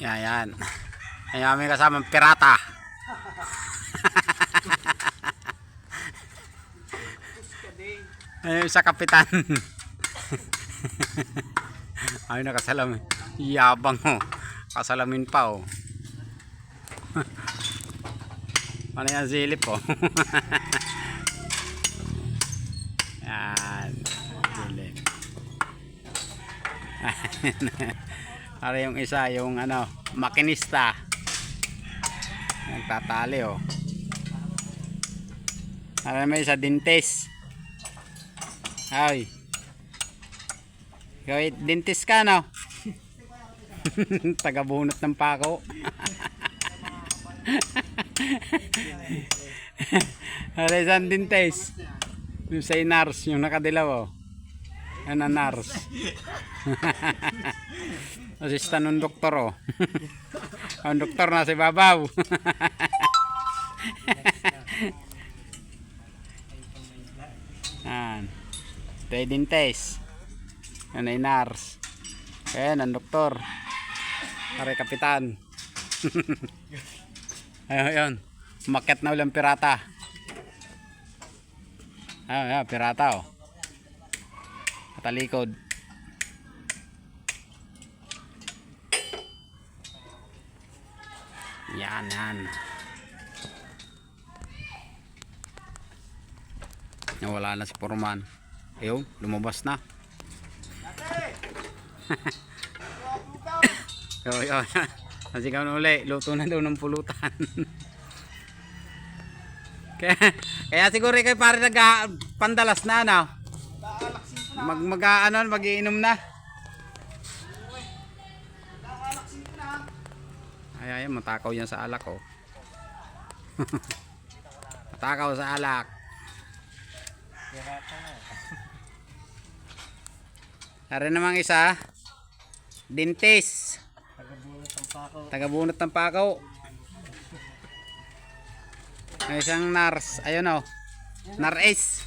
Yan. Ayan, may kasamang pirata. Ayun, isa kapitan. Ayun, nakasalamin. Yabang oh. Kasalamin pa oh. Ano yan, silip oh. Yan. Silip. Para yung isa, yung ano, makinista. Nagtatali oh. Para may isa, dentist. Ay. Ikaw, dentist ka no? Tagabunot ng pako. Para isang dentist. Yung sa nurse, yung nakadilaw oh. Yan ang nurse. Asistan ng doktor oh. Ang doktor na si babaw. Yan. Ito ay dentist. Yan ay nurse. Ayan ang doktor. Pare kapitan. Ayun. Umakyat na ulang pirata. Ayun, pirata oh. Katalikod. Yan. Nawala na si Foreman. Ayun, lumabas na. Ayun. Nasigaw na uli. Luto na daw ng pulutan. kaya siguro kayo pare nagpandalas na ano. Mag-iinom na. Ay, matakaw yan sa alak oh. Matakaw sa alak. Tara namang isa. Dentist. Tagabunot ng pakaw. May isang nurse. Ayun oh. Nurse.